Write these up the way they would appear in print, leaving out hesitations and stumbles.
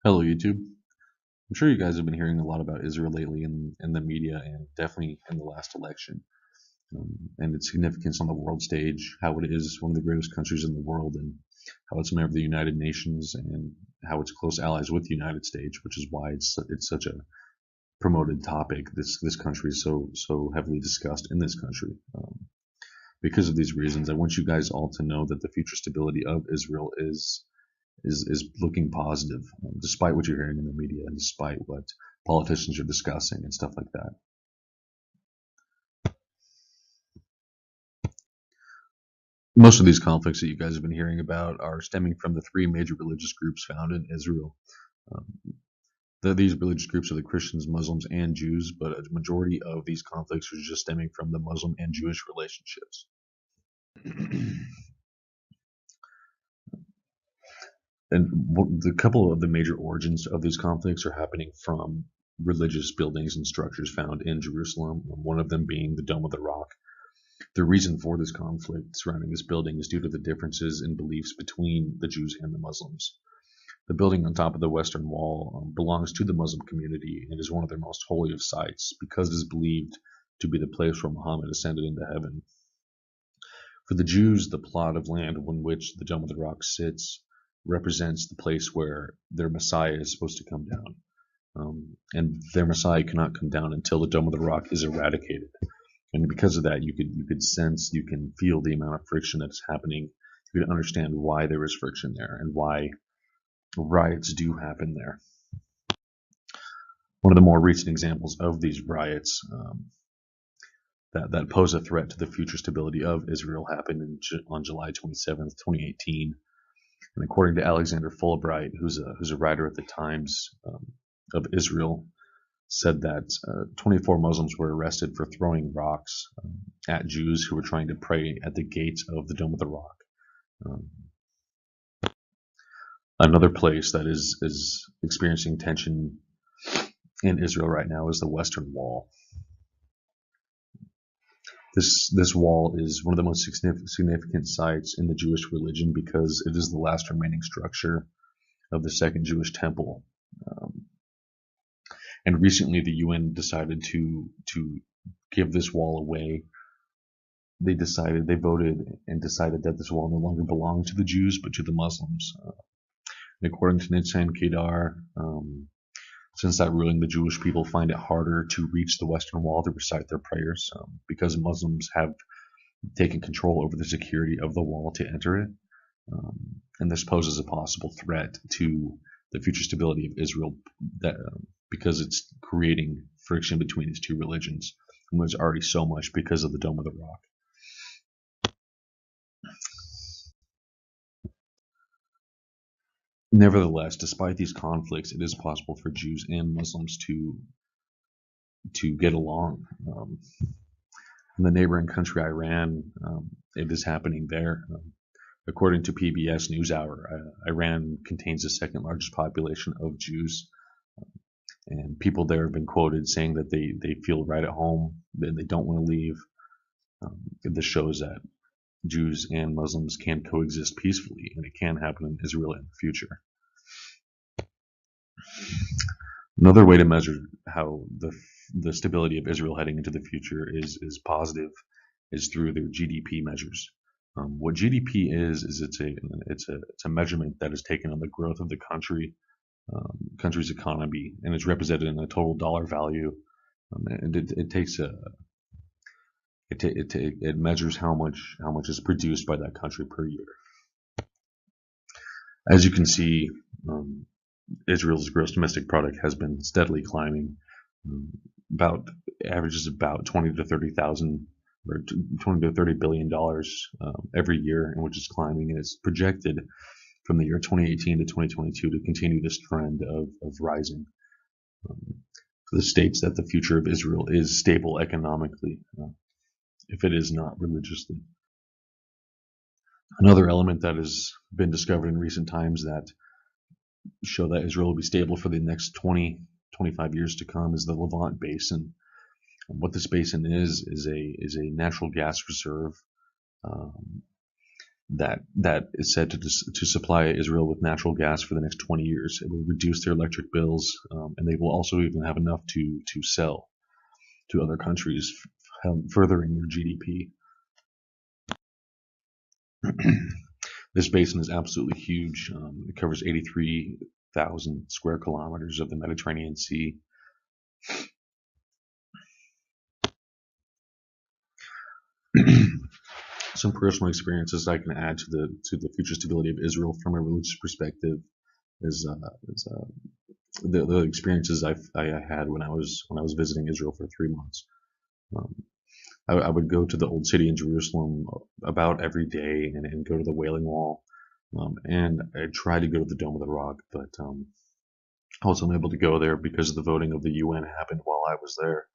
Hello, YouTube. I'm sure you guys have been hearing a lot about Israel lately in the media and definitely in the last election, and its significance on the world stage, how it is one of the greatest countries in the world, and how it's a member of the United Nations, and how it's close allies with the United States, which is why it's such a promoted topic. This country is so heavily discussed in this country. Because of these reasons, I want you guys all to know that the future stability of Israel is looking positive, despite what you're hearing in the media and despite what politicians are discussing and stuff like that. Most of these conflicts that you guys have been hearing about are stemming from the three major religious groups found in Israel. Um, these religious groups are the Christians, Muslims, and Jews, but a majority of these conflicts are just stemming from the Muslim and Jewish relationships. And the couple of the major origins of these conflicts are happening from religious buildings and structures found in Jerusalem, one of them being the Dome of the Rock. The reason for this conflict surrounding this building is due to the differences in beliefs between the Jews and the Muslims. The building on top of the Western Wall belongs to the Muslim community and is one of their most holy of sites because it is believed to be the place where Muhammad ascended into heaven. For the Jews, the plot of land on which the Dome of the Rock sits represents the place where their Messiah is supposed to come down. And their Messiah cannot come down until the Dome of the Rock is eradicated. And because of that, you could sense, you can feel the amount of friction that is happening. You can understand why there is friction there and why riots do happen there. One of the more recent examples of these riots that pose a threat to the future stability of Israel happened on July 27th, 2018. And according to Alexander Fulbright, who's a writer at the Times of Israel, said that 24 Muslims were arrested for throwing rocks at Jews who were trying to pray at the gates of the Dome of the Rock. Um, Another place that is experiencing tension in Israel right now is the Western Wall. This wall is one of the most significant sites in the Jewish religion because it is the last remaining structure of the Second Jewish Temple. And recently, the UN decided to give this wall away. They voted and decided that this wall no longer belonged to the Jews but to the Muslims. And according to Nitzan Kedar, since that ruling, the Jewish people find it harder to reach the Western Wall to recite their prayers because Muslims have taken control over the security of the wall to enter it. And this poses a possible threat to the future stability of Israel because it's creating friction between these two religions. And there's already so much because of the Dome of the Rock. Nevertheless, despite these conflicts, it is possible for Jews and Muslims to get along. In the neighboring country, Iran, it is happening there. According to PBS NewsHour, Iran contains the second largest population of Jews, and people there have been quoted saying that they feel right at home, that they don't want to leave. This shows that Jews and Muslims can coexist peacefully, and it can happen in Israel in the future. Another way to measure how the stability of Israel heading into the future is positive is through their GDP measures. What GDP is it's a measurement that is taken on the growth of the country's economy, and it's represented in a total dollar value. And it measures how much is produced by that country per year. As you can see, Israel's gross domestic product has been steadily climbing. Averages about 20 to 30,000 or 20 to 30 billion dollars every year, and which is climbing, and it's projected from the year 2018 to 2022 to continue this trend of rising. This states that the future of Israel is stable economically, if it is not religiously. Another element that has been discovered in recent times that show that Israel will be stable for the next 25 years to come is the Levant Basin. And what this basin is a natural gas reserve. that is said to supply Israel with natural gas for the next 20 years. It will reduce their electric bills, and they will also even have enough to sell to other countries, furthering their GDP. This basin is absolutely huge. It covers 83,000 square kilometers of the Mediterranean Sea. Some personal experiences I can add to the future stability of Israel from a religious perspective is the experiences I had when I was visiting Israel for 3 months. I would go to the old city in Jerusalem about every day and go to the Wailing Wall, and I tried to go to the Dome of the Rock, but I was unable to go there because the voting of the UN happened while I was there.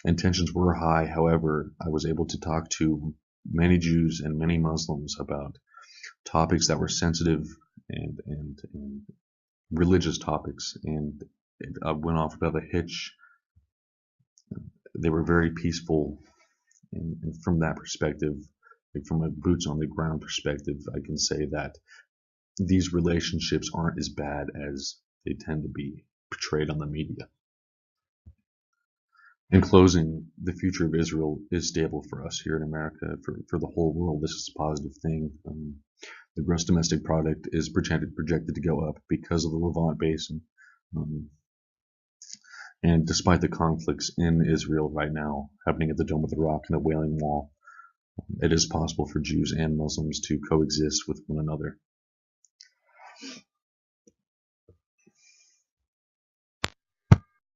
And tensions were high. However, I was able to talk to many Jews and many Muslims about topics that were sensitive and religious topics, and I went off without a hitch. They were very peaceful, and from that perspective, from a boots on the ground perspective, I can say that these relationships aren't as bad as they tend to be portrayed on the media. In closing, the future of Israel is stable for us here in America. For the whole world, this is a positive thing. The gross domestic product is projected to go up because of the Levant Basin. And despite the conflicts in Israel right now, happening at the Dome of the Rock and the Wailing Wall, it is possible for Jews and Muslims to coexist with one another.